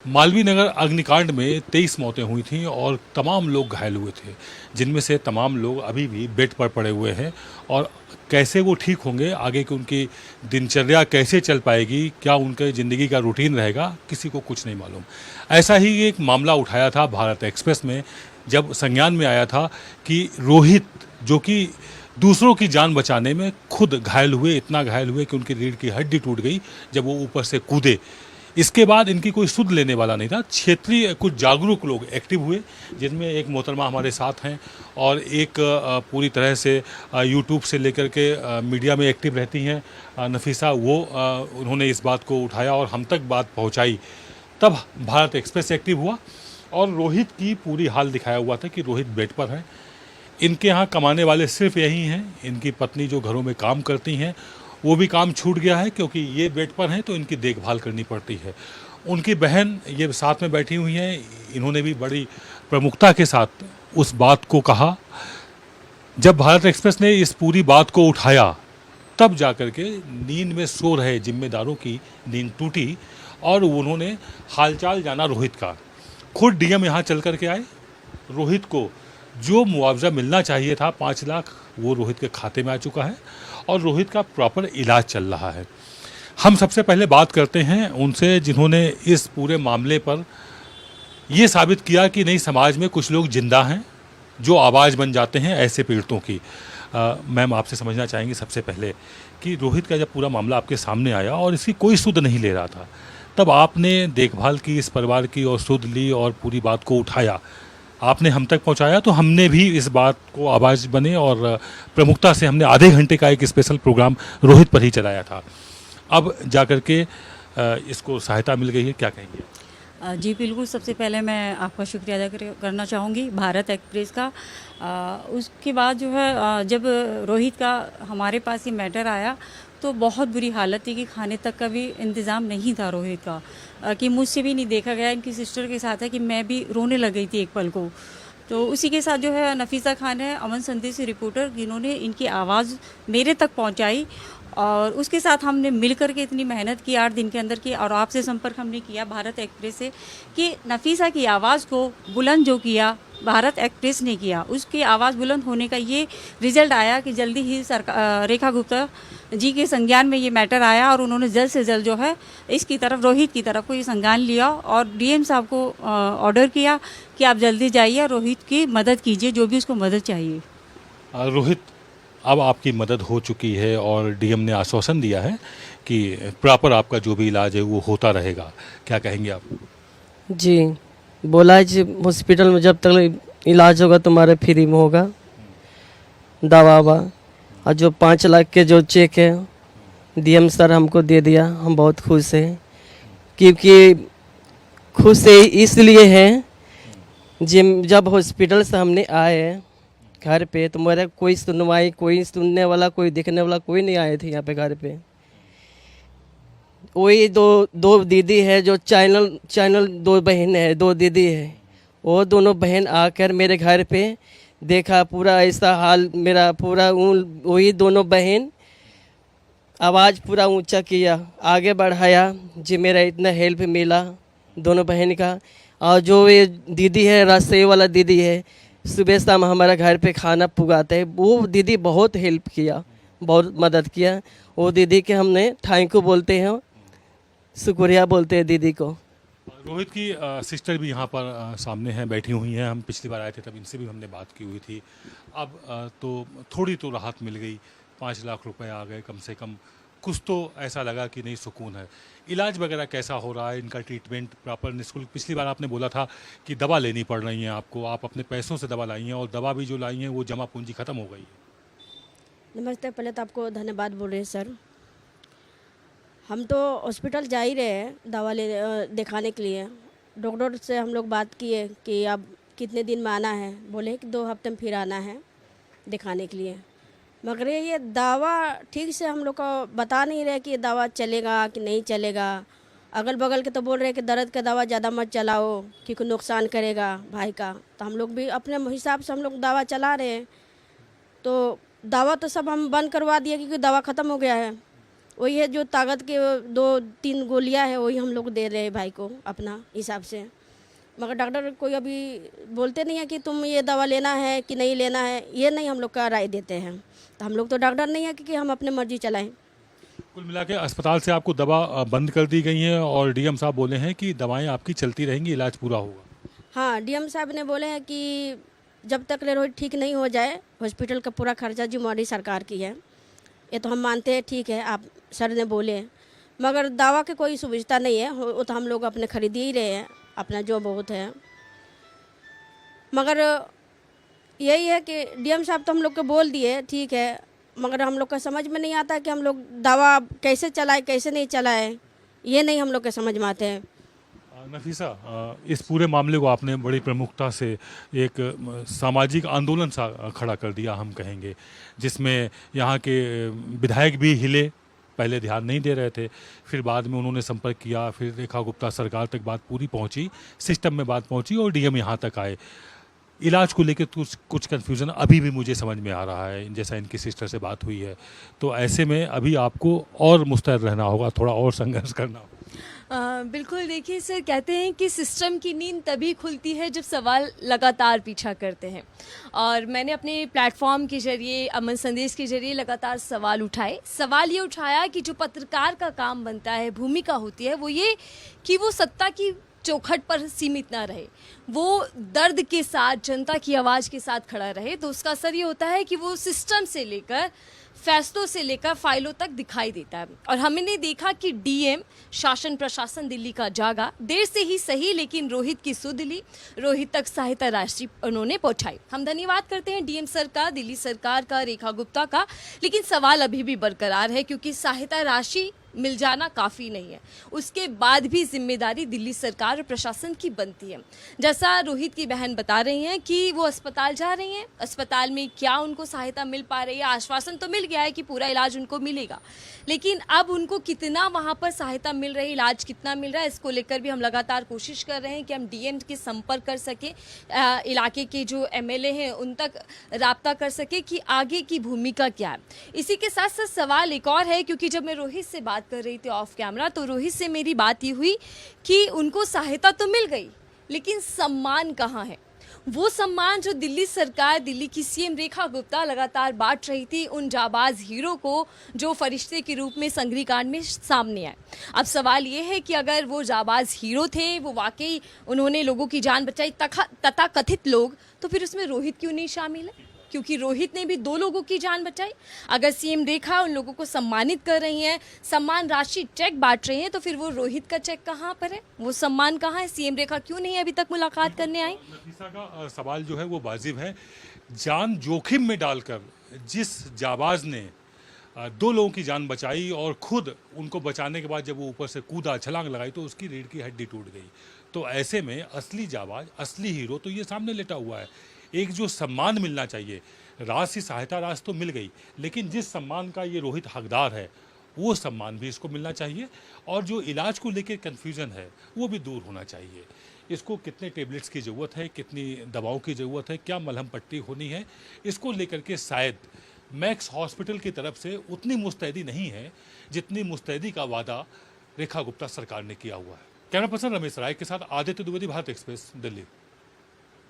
मालवीय नगर अग्निकांड में 23 मौतें हुई थीं और तमाम लोग घायल हुए थे, जिनमें से तमाम लोग अभी भी बेड पर पड़े हुए हैं। और कैसे वो ठीक होंगे, आगे की उनकी दिनचर्या कैसे चल पाएगी, क्या उनके ज़िंदगी का रूटीन रहेगा, किसी को कुछ नहीं मालूम। ऐसा ही एक मामला उठाया था भारत एक्सप्रेस में, जब संज्ञान में आया था कि रोहित, जो कि दूसरों की जान बचाने में खुद घायल हुए, इतना घायल हुए कि उनकी रीढ़ की हड्डी टूट गई जब वो ऊपर से कूदे। इसके बाद इनकी कोई सुध लेने वाला नहीं था। क्षेत्रीय कुछ जागरूक लोग एक्टिव हुए, जिनमें एक मोहतरमा हमारे साथ हैं और एक पूरी तरह से यूट्यूब से लेकर के मीडिया में एक्टिव रहती हैं, नफीसा। वो उन्होंने इस बात को उठाया और हम तक बात पहुंचाई। तब भारत एक्सप्रेस एक्टिव हुआ और रोहित की पूरी हाल दिखाया हुआ था कि रोहित बेड पर है। इनके यहाँ कमाने वाले सिर्फ यही हैं। इनकी पत्नी जो घरों में काम करती हैं, वो भी काम छूट गया है क्योंकि ये बेड पर हैं तो इनकी देखभाल करनी पड़ती है। उनकी बहन ये साथ में बैठी हुई हैं, इन्होंने भी बड़ी प्रमुखता के साथ उस बात को कहा। जब भारत एक्सप्रेस ने इस पूरी बात को उठाया, तब जाकर के नींद में सो रहे जिम्मेदारों की नींद टूटी और उन्होंने हालचाल जाना रोहित का। खुद डीएम यहाँ चल कर के आए। रोहित को जो मुआवजा मिलना चाहिए था 5 लाख, वो रोहित के खाते में आ चुका है और रोहित का प्रॉपर इलाज चल रहा है। हम सबसे पहले बात करते हैं उनसे जिन्होंने इस पूरे मामले पर ये साबित किया कि नहीं, समाज में कुछ लोग जिंदा हैं जो आवाज़ बन जाते हैं ऐसे पीड़ितों की। मैम, आपसे समझना चाहेंगे सबसे पहले कि रोहित का जब पूरा मामला आपके सामने आया और इसकी कोई सुध नहीं ले रहा था, तब आपने देखभाल की इस परिवार की और सुध ली और पूरी बात को उठाया, आपने हम तक पहुंचाया, तो हमने भी इस बात को आवाज़ बने और प्रमुखता से हमने आधे घंटे का एक स्पेशल प्रोग्राम रोहित पर ही चलाया था। अब जाकर के इसको सहायता मिल गई है, क्या कहेंगे? जी बिल्कुल, सबसे पहले मैं आपका शुक्रिया अदा करना चाहूँगी भारत एक्सप्रेस का। उसके बाद जो है जब रोहित का हमारे पास ये मैटर आया तो बहुत बुरी हालत थी कि खाने तक का भी इंतज़ाम नहीं था रोहित का, कि मुझसे भी नहीं देखा गया। इनकी सिस्टर के साथ है कि मैं भी रोने लग गई थी एक पल को। तो उसी के साथ जो है नफीसा खान है, अमन संदेश रिपोर्टर, जिन्होंने इनकी आवाज़ मेरे तक पहुंचाई और उसके साथ हमने मिलकर के इतनी मेहनत की 8 दिन के अंदर की। और आपसे संपर्क हमने किया भारत एक्सप्रेस से कि नफीसा की आवाज़ को बुलंद जो किया भारत एक्सप्रेस ने किया, उसकी आवाज़ बुलंद होने का ये रिजल्ट आया कि जल्दी ही रेखा गुप्ता जी के संज्ञान में ये मैटर आया और उन्होंने जल्द से जल्द जो है इसकी तरफ, रोहित की तरफ को ये संज्ञान लिया और डीएम साहब को ऑर्डर किया कि आप जल्दी जाइए, रोहित की मदद कीजिए, जो भी उसको मदद चाहिए। रोहित, अब आपकी मदद हो चुकी है और डीएम ने आश्वासन दिया है कि प्रॉपर आपका जो भी इलाज है वो होता रहेगा, क्या कहेंगे आप? जी, बोला है जी हॉस्पिटल में जब तक इलाज होगा तुम्हारे फ्री में होगा दवा ववा। और जो 5 लाख के जो चेक है डीएम सर हमको दे दिया, हम बहुत खुश हैं। क्योंकि खुश इसलिए हैं जब हॉस्पिटल से हमने आए घर पे तो मेरा कोई सुनवाई, कोई सुनने वाला, कोई देखने वाला कोई नहीं आए थे यहाँ पे घर पे। वही दो दीदी है जो चैनल 2 बहन है, 2 दीदी है, वो दोनों बहन आकर मेरे घर पे देखा पूरा ऐसा हाल मेरा पूरा। वही दोनों बहन आवाज़ पूरा ऊंचा किया, आगे बढ़ाया जी, मेरा इतना हेल्प मिला दोनों बहन का। और जो ये दीदी है, रसोई वाला दीदी है, सुबह शाम हमारा घर पे खाना पुगाते है, वो दीदी बहुत हेल्प किया, बहुत मदद किया। वो दीदी के हमने थैंक यू बोलते हैं, शुक्रिया बोलते हैं दीदी को। रोहित की सिस्टर भी यहाँ पर सामने हैं, बैठी हुई हैं। हम पिछली बार आए थे तब इनसे भी हमने बात की हुई थी। अब तो थोड़ी तो राहत मिल गई, 5 लाख रुपए आ गए कम से कम, कुछ तो ऐसा लगा कि नहीं, सुकून है। इलाज वगैरह कैसा हो रहा है, इनका ट्रीटमेंट प्रॉपर निःशुल्क? पिछली बार आपने बोला था कि दवा लेनी पड़ रही है आपको, आप अपने पैसों से दवा लाई हैं और दवा भी जो लाई हैं वो जमा पूंजी ख़त्म हो गई है। नमस्ते, पहले तो आपको धन्यवाद बोल रहे हैं सर। हम तो हॉस्पिटल जा ही रहे हैं दवा ले दिखाने के लिए। डॉक्टर से हम लोग बात किए कि अब कितने दिन में आना है, बोले कि 2 हफ्ते में फिर आना है दिखाने के लिए। मगर ये दवा ठीक से हम लोग को बता नहीं रहे कि दवा चलेगा कि नहीं चलेगा। अगल बगल के तो बोल रहे हैं कि दर्द का दवा ज़्यादा मत चलाओ क्योंकि नुकसान करेगा भाई का। तो हम लोग भी अपने हिसाब से हम लोग दवा चला रहे हैं। तो दवा तो सब हम बंद करवा दिए क्योंकि दवा ख़त्म हो गया है। वही है जो ताकत के 2-3 गोलियां है वही हम लोग दे रहे हैं भाई को अपना हिसाब से। मगर डॉक्टर कोई अभी बोलते नहीं है कि तुम ये दवा लेना है कि नहीं लेना है, ये नहीं हम लोग का राय देते हैं। तो हम लोग तो डॉक्टर नहीं है कि हम अपने मर्जी चलाएं। कुल मिला के अस्पताल से आपको दवा बंद कर दी गई है और डीएम साहब बोले हैं कि दवाएं आपकी चलती रहेंगी, इलाज पूरा होगा। हाँ, डीएम साहब ने बोले हैं कि जब तक रोहित ठीक नहीं हो जाए हॉस्पिटल का पूरा खर्चा जिम्मेवारी सरकार की है। ये तो हम मानते हैं, ठीक है, आप सर ने बोले, मगर दवा की कोई सुविधा नहीं है, वो तो हम लोग अपने खरीद ही रहे हैं अपना जो बहुत है। मगर यही है कि डीएम साहब तो हम लोग को बोल दिए, ठीक है, मगर हम लोग का समझ में नहीं आता कि हम लोग दवा कैसे चलाए कैसे नहीं चलाए, ये नहीं हम लोग के समझ में आते हैं। नफीसा, इस पूरे मामले को आपने बड़ी प्रमुखता से एक सामाजिक आंदोलन सा खड़ा कर दिया, हम कहेंगे, जिसमें यहाँ के विधायक भी हिले, पहले ध्यान नहीं दे रहे थे, फिर बाद में उन्होंने संपर्क किया, फिर रेखा गुप्ता सरकार तक बात पूरी पहुँची, सिस्टम में बात पहुँची और डीएम यहाँ तक आए। इलाज को लेकर कुछ कन्फ्यूज़न अभी भी मुझे समझ में आ रहा है, जैसा इनकी सिस्टर से बात हुई है। तो ऐसे में अभी आपको और मुस्तैद रहना होगा, थोड़ा और संघर्ष करना होगा। बिल्कुल, देखिए सर, कहते हैं कि सिस्टम की नींद तभी खुलती है जब सवाल लगातार पीछा करते हैं, और मैंने अपने प्लेटफॉर्म के जरिए, अमन संदेश के जरिए लगातार सवाल उठाए। सवाल ये उठाया कि जो पत्रकार का काम बनता है, भूमिका होती है, वो ये कि वो सत्ता की चौखट पर सीमित ना रहे, वो दर्द के साथ, जनता की आवाज़ के साथ खड़ा रहे। तो उसका असर ये होता है कि वो सिस्टम से लेकर, फैसलों से लेकर फाइलों तक दिखाई देता है। और हमने देखा कि डीएम, शासन प्रशासन दिल्ली का जागा, देर से ही सही लेकिन रोहित की सुध ली, रोहित तक सहायता राशि उन्होंने पहुंचाई। हम धन्यवाद करते हैं डीएम सर का, दिल्ली सरकार का, रेखा गुप्ता का, लेकिन सवाल अभी भी बरकरार है, क्योंकि सहायता राशि मिल जाना काफ़ी नहीं है, उसके बाद भी जिम्मेदारी दिल्ली सरकार और प्रशासन की बनती है। जैसा रोहित की बहन बता रही हैं कि वो अस्पताल जा रही हैं, अस्पताल में क्या उनको सहायता मिल पा रही है, आश्वासन तो मिल गया है कि पूरा इलाज उनको मिलेगा, लेकिन अब उनको कितना वहाँ पर सहायता मिल रही है, इलाज कितना मिल रहा है, इसको लेकर भी हम लगातार कोशिश कर रहे हैं कि हम डीएम के संपर्क कर सकें, इलाके के जो एमएलए हैं उन तक राब्ता कर सके कि आगे की भूमिका क्या है। इसी के साथ साथ सवाल एक और है, क्योंकि जब मैं रोहित से बात कर रही थी ऑफ कैमरा, तो रोहित से मेरी बात ये हुई कि उनको सहायता तो मिल गई, लेकिन सम्मान कहाँ है? वो सम्मान जो दिल्ली सरकार, दिल्ली की सीएम रेखा गुप्ता लगातार बांट रही थी उन जाबाज हीरो को, जो फरिश्ते के रूप में संगरी कांड में सामने आए। अब सवाल ये है कि अगर वो जाबाज हीरो थे, वो वाकई उन्होंने लोगों की जान बचाई, तथा कथित लोग, तो फिर उसमें रोहित क्यों नहीं शामिल है? क्योंकि रोहित ने भी 2 लोगों की जान बचाई। अगर सीएम रेखा उन लोगों को सम्मानित कर रही हैं, सम्मान राशि चेक बांट रही हैं, तो फिर वो रोहित का चेक कहाँ पर है, वो सम्मान कहाँ है? सीएम रेखा क्यों नहीं अभी तक मुलाकात करने आई? नफीसा का सवाल जो है वो वाजिब है। जान जोखिम में डालकर जिस जाबाज ने 2 लोगों की जान बचाई और खुद उनको बचाने के बाद जब वो ऊपर से कूदा, छलांग लगाई, तो उसकी रीढ़ की हड्डी टूट गई। तो ऐसे में असली जाबाज, असली हीरो तो ये सामने लेटा हुआ है। एक जो सम्मान मिलना चाहिए, राशि, सहायता राशि तो मिल गई, लेकिन जिस सम्मान का ये रोहित हकदार है, वो सम्मान भी इसको मिलना चाहिए। और जो इलाज को लेकर कन्फ्यूज़न है वो भी दूर होना चाहिए। इसको कितने टेबलेट्स की ज़रूरत है, कितनी दवाओं की ज़रूरत है, क्या मलहम पट्टी होनी है, इसको लेकर के शायद मैक्स हॉस्पिटल की तरफ से उतनी मुस्तैदी नहीं है जितनी मुस्तैदी का वादा रेखा गुप्ता सरकार ने किया हुआ है। कैमरा पर्सन रमेश राय के साथ आदित्य द्विवेदी, भारत एक्सप्रेस, दिल्ली।